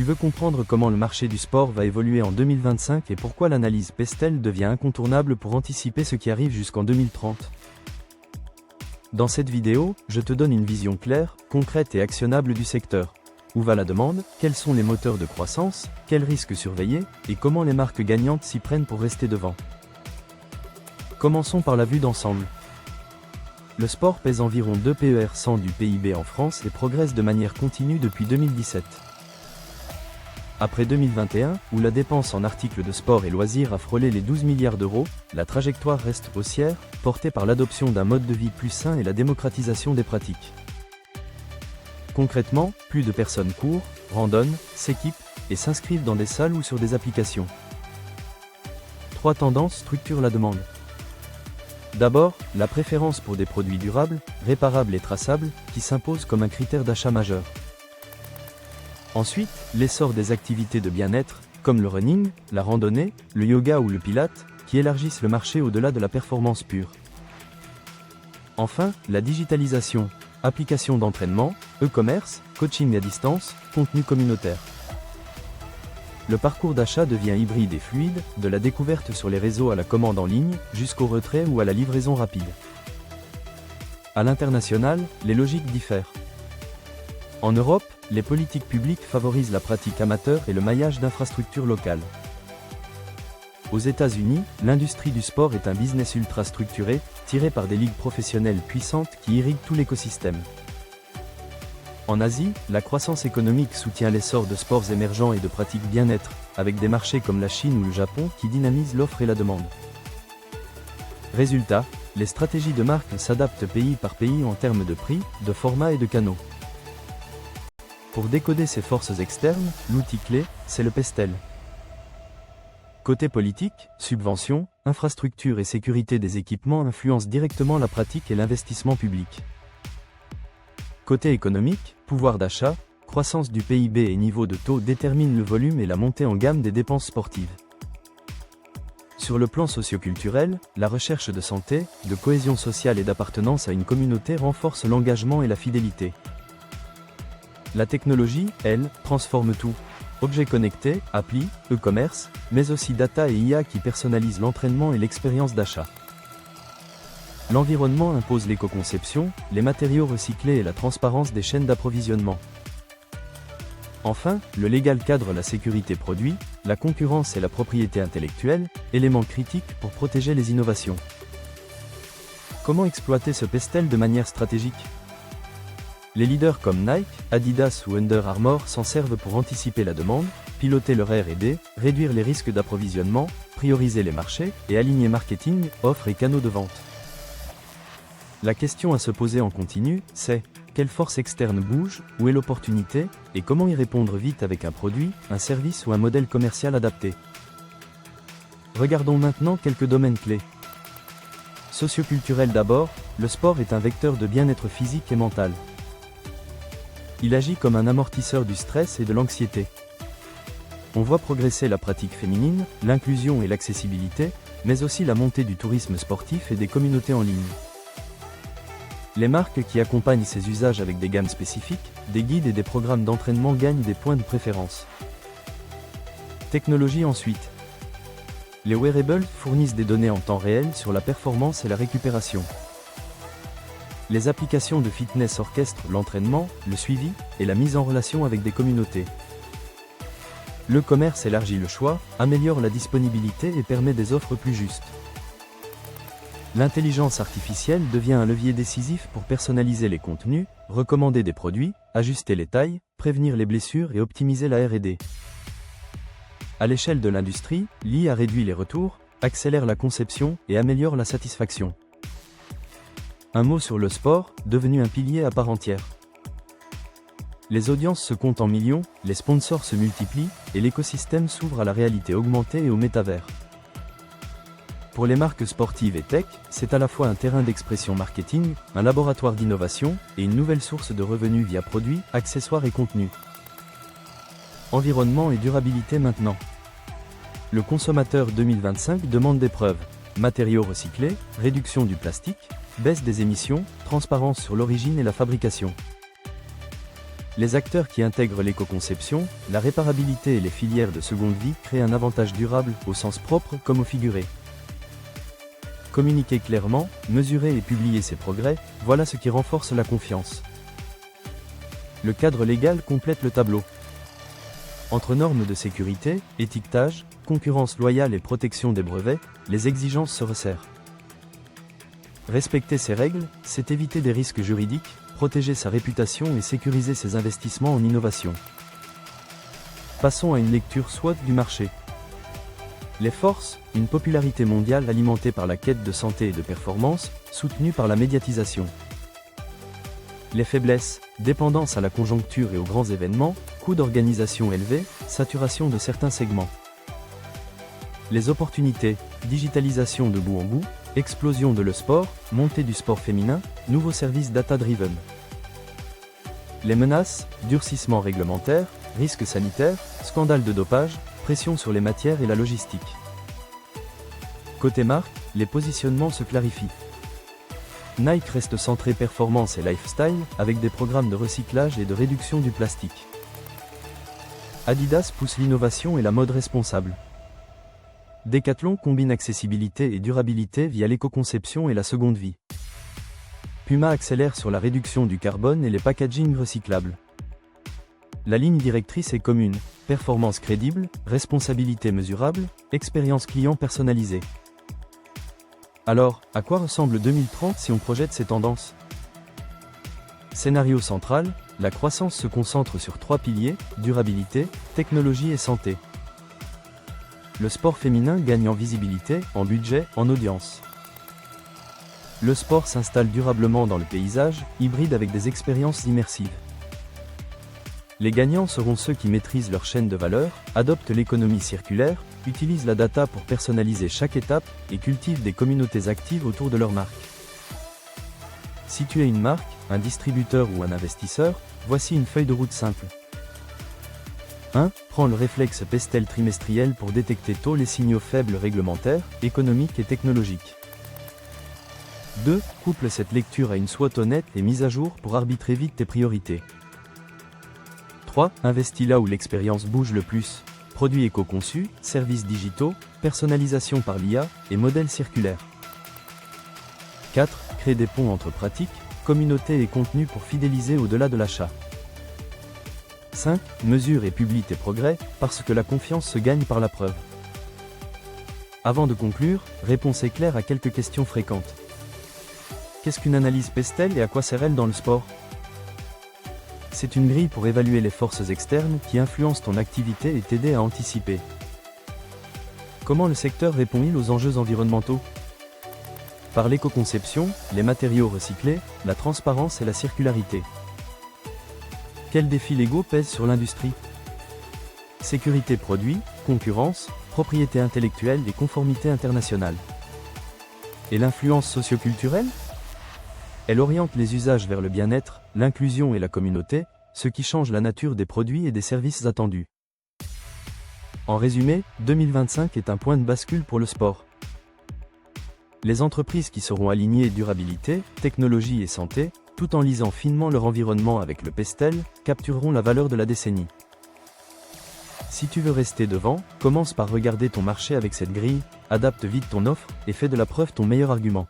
Tu veux comprendre comment le marché du sport va évoluer en 2025 et pourquoi l'analyse Pestel devient incontournable pour anticiper ce qui arrive jusqu'en 2030. Dans cette vidéo, je te donne une vision claire, concrète et actionnable du secteur. Où va la demande, quels sont les moteurs de croissance, quels risques surveiller, et comment les marques gagnantes s'y prennent pour rester devant. Commençons par la vue d'ensemble. Le sport pèse environ 2 PER 100 du PIB en France et progresse de manière continue depuis 2017. Après 2021, où la dépense en articles de sport et loisirs a frôlé les 12 milliards d'euros, la trajectoire reste haussière, portée par l'adoption d'un mode de vie plus sain et la démocratisation des pratiques. Concrètement, plus de personnes courent, randonnent, s'équipent et s'inscrivent dans des salles ou sur des applications. 3 tendances structurent la demande. D'abord, la préférence pour des produits durables, réparables et traçables, qui s'impose comme un critère d'achat majeur. Ensuite, l'essor des activités de bien-être, comme le running, la randonnée, le yoga ou le pilate, qui élargissent le marché au-delà de la performance pure. Enfin, la digitalisation, applications d'entraînement, e-commerce, coaching à distance, contenu communautaire. Le parcours d'achat devient hybride et fluide, de la découverte sur les réseaux à la commande en ligne, jusqu'au retrait ou à la livraison rapide. À l'international, les logiques diffèrent. En Europe, les politiques publiques favorisent la pratique amateur et le maillage d'infrastructures locales. Aux États-Unis, l'industrie du sport est un business ultra structuré, tiré par des ligues professionnelles puissantes qui irriguent tout l'écosystème. En Asie, la croissance économique soutient l'essor de sports émergents et de pratiques bien-être, avec des marchés comme la Chine ou le Japon qui dynamisent l'offre et la demande. Résultat, les stratégies de marque s'adaptent pays par pays en termes de prix, de format et de canaux. Pour décoder ces forces externes, l'outil clé, c'est le Pestel. Côté politique, subventions, infrastructures et sécurité des équipements influencent directement la pratique et l'investissement public. Côté économique, pouvoir d'achat, croissance du PIB et niveau de taux déterminent le volume et la montée en gamme des dépenses sportives. Sur le plan socio-culturel, la recherche de santé, de cohésion sociale et d'appartenance à une communauté renforce l'engagement et la fidélité. La technologie, elle, transforme tout. Objets connectés, applis, e-commerce, mais aussi data et IA qui personnalisent l'entraînement et l'expérience d'achat. L'environnement impose l'éco-conception, les matériaux recyclés et la transparence des chaînes d'approvisionnement. Enfin, le légal cadre la sécurité produit, la concurrence et la propriété intellectuelle, éléments critiques pour protéger les innovations. Comment exploiter ce Pestel de manière stratégique ? Les leaders comme Nike, Adidas ou Under Armour s'en servent pour anticiper la demande, piloter leur R&D, réduire les risques d'approvisionnement, prioriser les marchés et aligner marketing, offres et canaux de vente. La question à se poser en continu, c'est quelle force externe bouge, où est l'opportunité, et comment y répondre vite avec un produit, un service ou un modèle commercial adapté. Regardons maintenant quelques domaines clés. Socioculturel d'abord, le sport est un vecteur de bien-être physique et mental. Il agit comme un amortisseur du stress et de l'anxiété. On voit progresser la pratique féminine, l'inclusion et l'accessibilité, mais aussi la montée du tourisme sportif et des communautés en ligne. Les marques qui accompagnent ces usages avec des gammes spécifiques, des guides et des programmes d'entraînement gagnent des points de préférence. Technologie ensuite. Les wearables fournissent des données en temps réel sur la performance et la récupération. Les applications de fitness orchestrent l'entraînement, le suivi et la mise en relation avec des communautés. Le commerce élargit le choix, améliore la disponibilité et permet des offres plus justes. L'intelligence artificielle devient un levier décisif pour personnaliser les contenus, recommander des produits, ajuster les tailles, prévenir les blessures et optimiser la R&D. À l'échelle de l'industrie, l'IA réduit les retours, accélère la conception et améliore la satisfaction. Un mot sur le sport, devenu un pilier à part entière. Les audiences se comptent en millions, les sponsors se multiplient, et l'écosystème s'ouvre à la réalité augmentée et au métavers. Pour les marques sportives et tech, c'est à la fois un terrain d'expression marketing, un laboratoire d'innovation, et une nouvelle source de revenus via produits, accessoires et contenus. Environnement et durabilité maintenant. Le consommateur 2025 demande des preuves. Matériaux recyclés, réduction du plastique, baisse des émissions, transparence sur l'origine et la fabrication. Les acteurs qui intègrent l'éco-conception, la réparabilité et les filières de seconde vie créent un avantage durable, au sens propre comme au figuré. Communiquer clairement, mesurer et publier ses progrès, voilà ce qui renforce la confiance. Le cadre légal complète le tableau. Entre normes de sécurité, étiquetage, concurrence loyale et protection des brevets, les exigences se resserrent. Respecter ces règles, c'est éviter des risques juridiques, protéger sa réputation et sécuriser ses investissements en innovation. Passons à une lecture SWOT du marché. Les forces, une popularité mondiale alimentée par la quête de santé et de performance, soutenue par la médiatisation. Les faiblesses, dépendance à la conjoncture et aux grands événements, coût d'organisation élevé, saturation de certains segments. Les opportunités, digitalisation de bout en bout, explosion de l'e-sport, montée du sport féminin, nouveaux services data-driven. Les menaces, durcissement réglementaire, risques sanitaires, scandale de dopage, pression sur les matières et la logistique. Côté marque, les positionnements se clarifient. Nike reste centré performance et lifestyle, avec des programmes de recyclage et de réduction du plastique. Adidas pousse l'innovation et la mode responsable. Decathlon combine accessibilité et durabilité via l'éco-conception et la seconde vie. Puma accélère sur la réduction du carbone et les packagings recyclables. La ligne directrice est commune, performance crédible, responsabilité mesurable, expérience client personnalisée. Alors, à quoi ressemble 2030 si on projette ces tendances? Scénario central, la croissance se concentre sur 3 piliers, durabilité, technologie et santé. Le sport féminin gagne en visibilité, en budget, en audience. Le sport s'installe durablement dans le paysage, hybride avec des expériences immersives. Les gagnants seront ceux qui maîtrisent leur chaîne de valeur, adoptent l'économie circulaire, utilisent la data pour personnaliser chaque étape et cultivent des communautés actives autour de leur marque. Si tu es une marque, un distributeur ou un investisseur, voici une feuille de route simple. 1. Prends le réflexe Pestel trimestriel pour détecter tôt les signaux faibles réglementaires, économiques et technologiques. 2. Couple cette lecture à une SWOT honnête et mise à jour pour arbitrer vite tes priorités. 3. Investis là où l'expérience bouge le plus. Produits éco-conçus, services digitaux, personnalisation par l'IA et modèles circulaires. 4. Crée des ponts entre pratiques, communautés et contenus pour fidéliser au-delà de l'achat. 5. Mesure et publie tes progrès, parce que la confiance se gagne par la preuve. Avant de conclure, réponse éclaire à quelques questions fréquentes. Qu'est-ce qu'une analyse Pestel et à quoi sert-elle dans le sport? C'est une grille pour évaluer les forces externes qui influencent ton activité et t'aider à anticiper. Comment le secteur répond-il aux enjeux environnementaux? Par l'éco-conception, les matériaux recyclés, la transparence et la circularité. Quels défis légaux pèsent sur l'industrie? Sécurité produit, concurrence, propriété intellectuelle et conformité internationale. Et l'influence socio-culturelle? Elle oriente les usages vers le bien-être, l'inclusion et la communauté, ce qui change la nature des produits et des services attendus. En résumé, 2025 est un point de bascule pour le sport. Les entreprises qui seront alignées durabilité, technologie et santé, tout en lisant finement leur environnement avec le Pestel, captureront la valeur de la décennie. Si tu veux rester devant, commence par regarder ton marché avec cette grille, adapte vite ton offre et fais de la preuve ton meilleur argument.